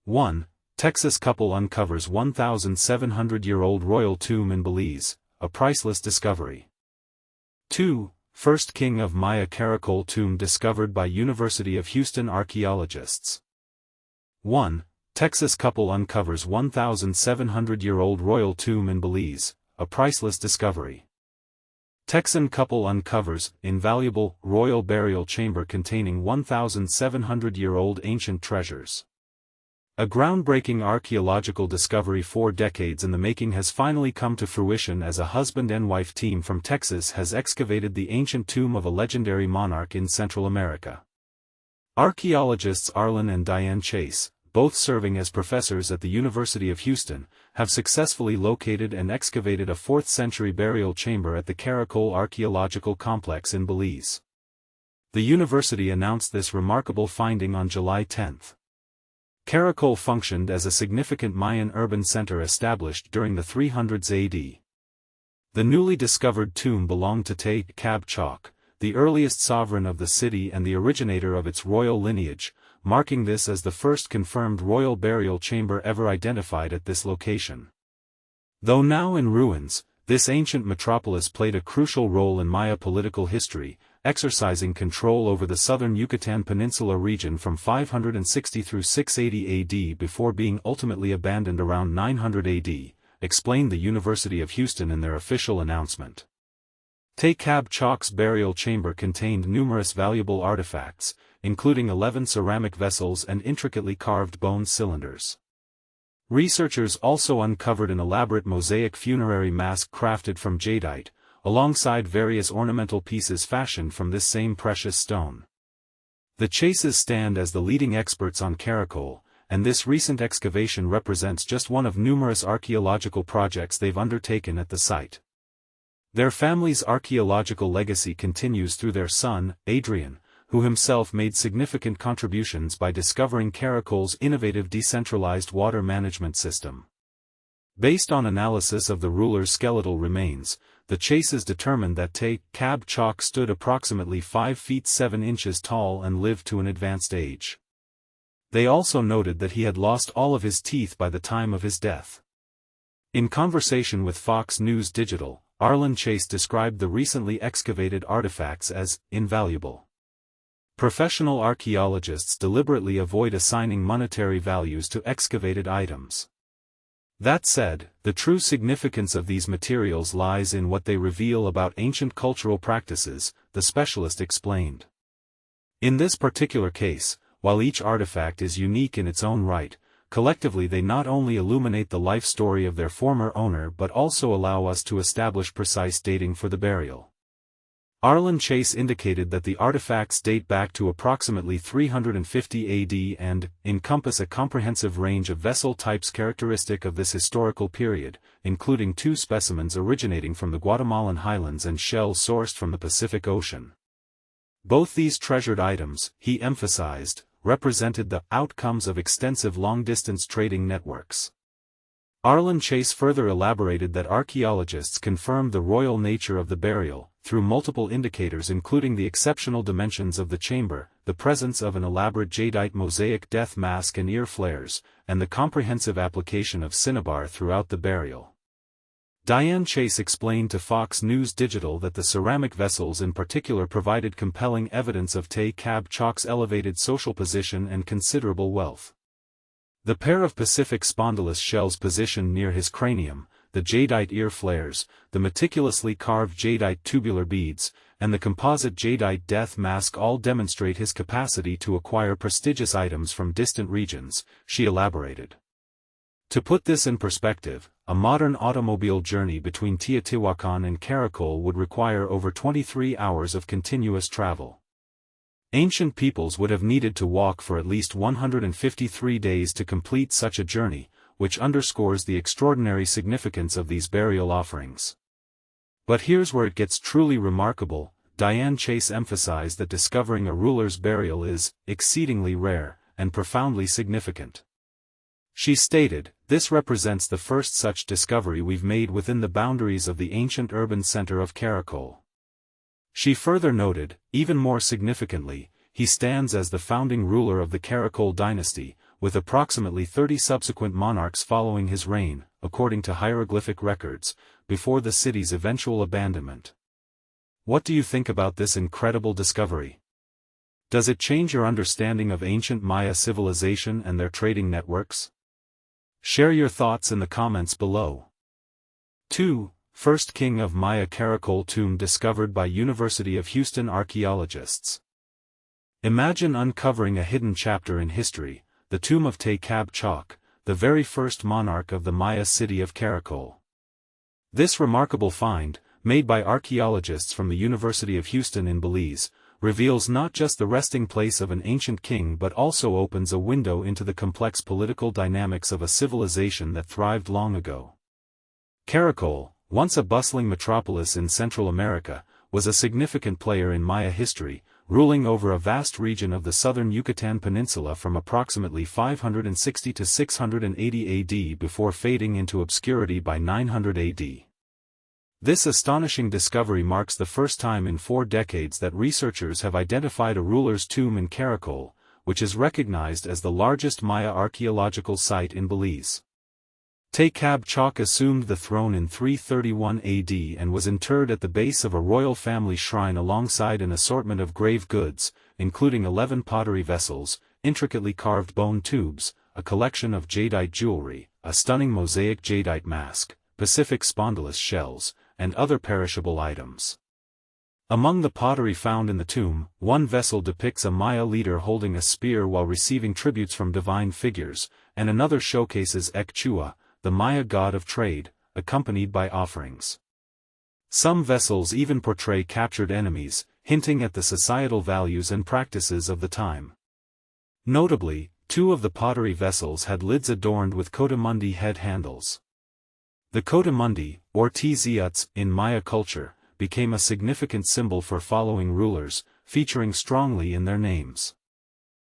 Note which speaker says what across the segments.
Speaker 1: 1. Texas couple uncovers 1,700-year-old royal tomb in Belize, a priceless discovery. 2. First king of Maya Caracol tomb discovered by University of Houston archaeologists. 1. Texas couple uncovers 1,700-year-old royal tomb in Belize, a priceless discovery. Texan couple uncovers invaluable royal burial chamber containing 1,700-year-old ancient treasures. A groundbreaking archaeological discovery 4 decades in the making has finally come to fruition as a husband and wife team from Texas has excavated the ancient tomb of a legendary monarch in Central America. Archaeologists Arlen and Diane Chase, both serving as professors at the University of Houston, have successfully located and excavated a 4th-century burial chamber at the Caracol Archaeological Complex in Belize. The university announced this remarkable finding on July 10. Caracol functioned as a significant Mayan urban center established during the 300s AD. The newly discovered tomb belonged to Te K'ab Chaak, the earliest sovereign of the city and the originator of its royal lineage, marking this as the first confirmed royal burial chamber ever identified at this location. Though now in ruins, this ancient metropolis played a crucial role in Maya political history, exercising control over the southern Yucatan Peninsula region from 560 through 680 AD before being ultimately abandoned around 900 AD, explained the University of Houston in their official announcement. Te K'ab Chaak's burial chamber contained numerous valuable artifacts, including 11 ceramic vessels and intricately carved bone cylinders. Researchers also uncovered an elaborate mosaic funerary mask crafted from Jadeite, alongside various ornamental pieces fashioned from this same precious stone. The Chases stand as the leading experts on Caracol, and this recent excavation represents just one of numerous archaeological projects they've undertaken at the site. Their family's archaeological legacy continues through their son, Adrian, who himself made significant contributions by discovering Caracol's innovative decentralized water management system. Based on analysis of the ruler's skeletal remains, the Chases determined that Te K'ab Chaak stood approximately 5 feet 7 inches tall and lived to an advanced age. They also noted that he had lost all of his teeth by the time of his death. In conversation with Fox News Digital, Arlen Chase described the recently excavated artifacts as invaluable. Professional archaeologists deliberately avoid assigning monetary values to excavated items. That said, the true significance of these materials lies in what they reveal about ancient cultural practices, the specialist explained. In this particular case, while each artifact is unique in its own right, collectively they not only illuminate the life story of their former owner but also allow us to establish precise dating for the burial. Arlen Chase indicated that the artifacts date back to approximately 350 AD and encompass a comprehensive range of vessel types characteristic of this historical period, including 2 specimens originating from the Guatemalan highlands and shells sourced from the Pacific Ocean. Both these treasured items, he emphasized, represented the outcomes of extensive long-distance trading networks. Arlen Chase further elaborated that archaeologists confirmed the royal nature of the burial, through multiple indicators including the exceptional dimensions of the chamber, the presence of an elaborate Jadeite mosaic death mask and ear flares, and the comprehensive application of cinnabar throughout the burial. Diane Chase explained to Fox News Digital that the ceramic vessels in particular provided compelling evidence of Te K'ab Chaak's elevated social position and considerable wealth. The pair of Pacific spondylus shells positioned near his cranium, the Jadeite ear flares, the meticulously carved Jadeite tubular beads, and the composite Jadeite death mask all demonstrate his capacity to acquire prestigious items from distant regions, she elaborated. To put this in perspective, a modern automobile journey between Teotihuacan and Caracol would require over 23 hours of continuous travel. Ancient peoples would have needed to walk for at least 153 days to complete such a journey, which underscores the extraordinary significance of these burial offerings. But here's where it gets truly remarkable. Diane Chase emphasized that discovering a ruler's burial is exceedingly rare and profoundly significant. She stated, "This represents the first such discovery we've made within the boundaries of the ancient urban center of Caracol." She further noted, even more significantly, he stands as the founding ruler of the Caracol dynasty, with approximately 30 subsequent monarchs following his reign, according to hieroglyphic records, before the city's eventual abandonment. What do you think about this incredible discovery? Does it change your understanding of ancient Maya civilization and their trading networks? Share your thoughts in the comments below. 2. First king of Maya Caracol tomb discovered by University of Houston archaeologists. Imagine uncovering a hidden chapter in history, the tomb of Te K'ab Chaak, the very first monarch of the Maya city of Caracol. This remarkable find, made by archaeologists from the University of Houston in Belize, reveals not just the resting place of an ancient king but also opens a window into the complex political dynamics of a civilization that thrived long ago. Caracol, once a bustling metropolis in Central America, was a significant player in Maya history, ruling over a vast region of the southern Yucatan Peninsula from approximately 560 to 680 AD before fading into obscurity by 900 AD. This astonishing discovery marks the first time in 4 decades that researchers have identified a ruler's tomb in Caracol, which is recognized as the largest Maya archaeological site in Belize. Te K'ab Chaak assumed the throne in 331 AD and was interred at the base of a royal family shrine alongside an assortment of grave goods, including 11 pottery vessels, intricately carved bone tubes, a collection of Jadeite jewelry, a stunning mosaic Jadeite mask, Pacific spondylus shells, and other perishable items. Among the pottery found in the tomb, one vessel depicts a Maya leader holding a spear while receiving tributes from divine figures, and another showcases Chua, the Maya god of trade, accompanied by offerings. Some vessels even portray captured enemies, hinting at the societal values and practices of the time. Notably, 2 of the pottery vessels had lids adorned with coatimundi head handles. The coatimundi, or tziots, in Maya culture, became a significant symbol for following rulers, featuring strongly in their names.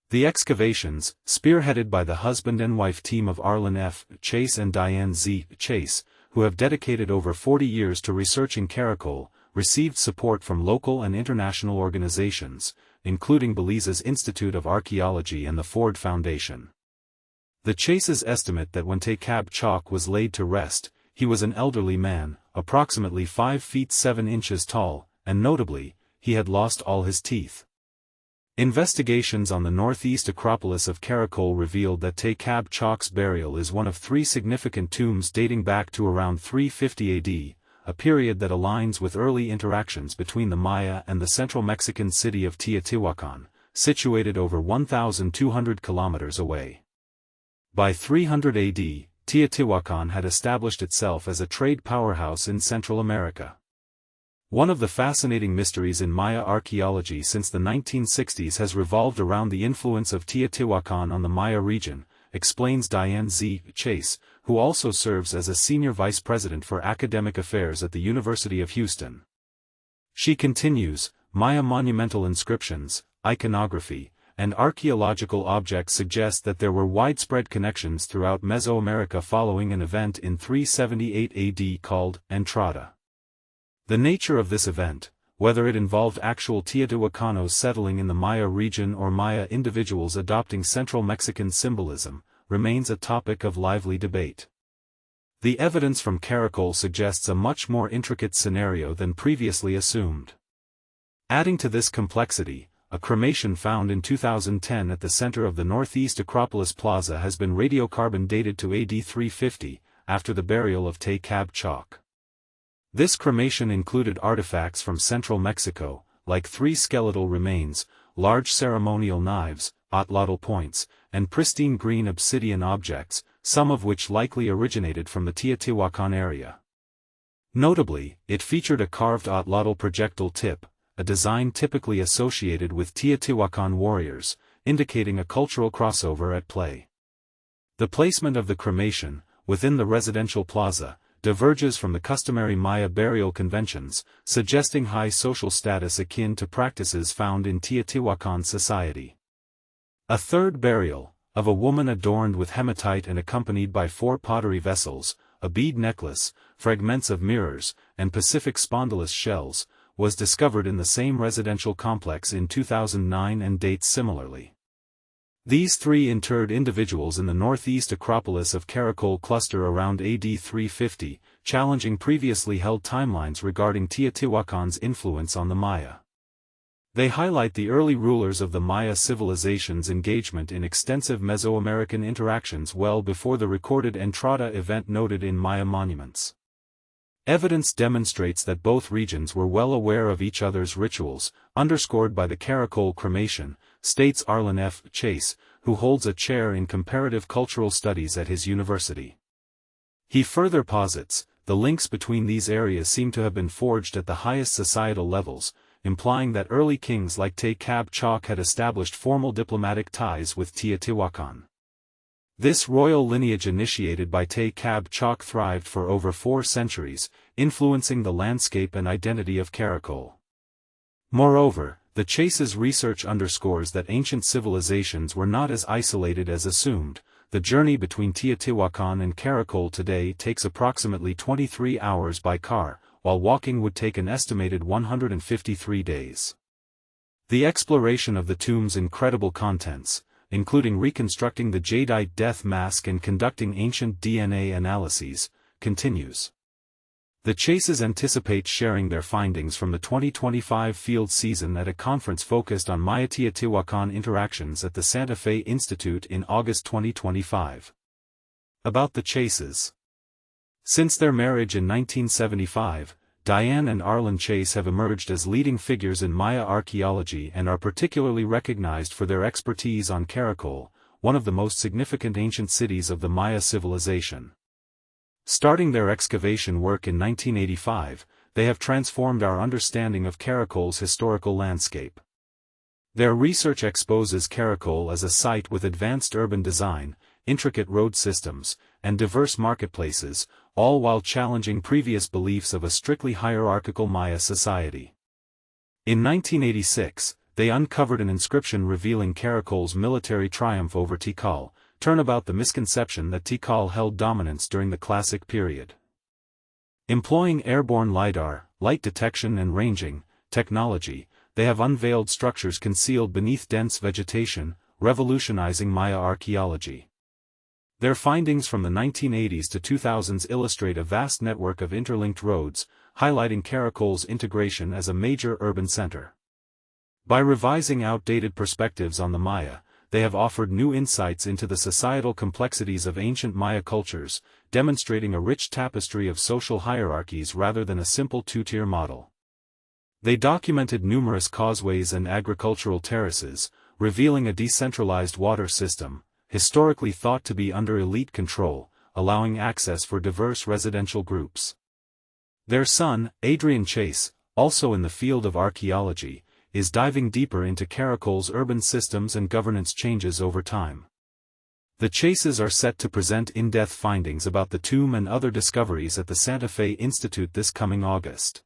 Speaker 1: The excavations, spearheaded by the husband and wife team of Arlen F. Chase and Diane Z. Chase, who have dedicated over 40 years to researching Caracol, received support from local and international organizations, including Belize's Institute of Archaeology and the Ford Foundation. The Chases estimate that when Te K'ab Chaak was laid to rest, he was an elderly man, approximately 5 feet 7 inches tall, and notably, he had lost all his teeth. Investigations on the northeast acropolis of Caracol revealed that Te K'ab Chaak's burial is one of 3 significant tombs dating back to around 350 AD, a period that aligns with early interactions between the Maya and the central Mexican city of Teotihuacan, situated over 1,200 kilometers away. By 300 AD, Teotihuacan had established itself as a trade powerhouse in Central America. One of the fascinating mysteries in Maya archaeology since the 1960s has revolved around the influence of Teotihuacan on the Maya region, explains Diane Z. Chase, who also serves as a senior vice president for academic affairs at the University of Houston. She continues, Maya monumental inscriptions, iconography, and archaeological objects suggest that there were widespread connections throughout Mesoamerica following an event in 378 AD called Entrada. The nature of this event, whether it involved actual Teotihuacanos settling in the Maya region or Maya individuals adopting central Mexican symbolism, remains a topic of lively debate. The evidence from Caracol suggests a much more intricate scenario than previously assumed. Adding to this complexity, a cremation found in 2010 at the center of the Northeast Acropolis Plaza has been radiocarbon dated to AD 350, after the burial of Te K'ab Chaak. This cremation included artifacts from central Mexico, like 3 skeletal remains, large ceremonial knives, atlatl points, and pristine green obsidian objects, some of which likely originated from the Teotihuacan area. Notably, it featured a carved atlatl projectile tip, a design typically associated with Teotihuacan warriors, indicating a cultural crossover at play. The placement of the cremation, within the residential plaza, diverges from the customary Maya burial conventions, suggesting high social status akin to practices found in Teotihuacan society. A third burial, of a woman adorned with hematite and accompanied by 4 pottery vessels, a bead necklace, fragments of mirrors, and Pacific spondylus shells, was discovered in the same residential complex in 2009 and dates similarly. These three interred individuals in the northeast Acropolis of Caracol cluster around AD 350, challenging previously held timelines regarding Teotihuacan's influence on the Maya. They highlight the early rulers of the Maya civilization's engagement in extensive Mesoamerican interactions well before the recorded Entrada event noted in Maya monuments. Evidence demonstrates that both regions were well aware of each other's rituals, underscored by the Caracol cremation, states Arlen F. Chase, who holds a chair in comparative cultural studies at his university. He further posits, the links between these areas seem to have been forged at the highest societal levels, implying that early kings like Te K'ab Chaak had established formal diplomatic ties with Teotihuacan. This royal lineage initiated by Te K'ab Chaak thrived for over 4 centuries, influencing the landscape and identity of Caracol. Moreover, the Chase's research underscores that ancient civilizations were not as isolated as assumed. The journey between Teotihuacan and Caracol today takes approximately 23 hours by car, while walking would take an estimated 153 days. The exploration of the tomb's incredible contents, including reconstructing the Jadeite death mask and conducting ancient DNA analyses, continues. The Chases anticipate sharing their findings from the 2025 field season at a conference focused on Maya-Teotihuacan interactions at the Santa Fe Institute in August 2025. About the Chases. Since their marriage in 1975, Diane and Arlen Chase have emerged as leading figures in Maya archaeology and are particularly recognized for their expertise on Caracol, one of the most significant ancient cities of the Maya civilization. Starting their excavation work in 1985, they have transformed our understanding of Caracol's historical landscape. Their research exposes Caracol as a site with advanced urban design, intricate road systems, and diverse marketplaces, all while challenging previous beliefs of a strictly hierarchical Maya society. In 1986, they uncovered an inscription revealing Caracol's military triumph over Tikal, turnabout the misconception that Tikal held dominance during the Classic period. Employing airborne LiDAR, light detection and ranging technology, they have unveiled structures concealed beneath dense vegetation, revolutionizing Maya archaeology. Their findings from the 1980s to 2000s illustrate a vast network of interlinked roads, highlighting Caracol's integration as a major urban center. By revising outdated perspectives on the Maya, they have offered new insights into the societal complexities of ancient Maya cultures, demonstrating a rich tapestry of social hierarchies rather than a simple two-tier model. They documented numerous causeways and agricultural terraces, revealing a decentralized water system, historically thought to be under elite control, allowing access for diverse residential groups. Their son, Adrian Chase, also in the field of archaeology, is diving deeper into Caracol's urban systems and governance changes over time. The Chases are set to present in-depth findings about the tomb and other discoveries at the Santa Fe Institute this coming August.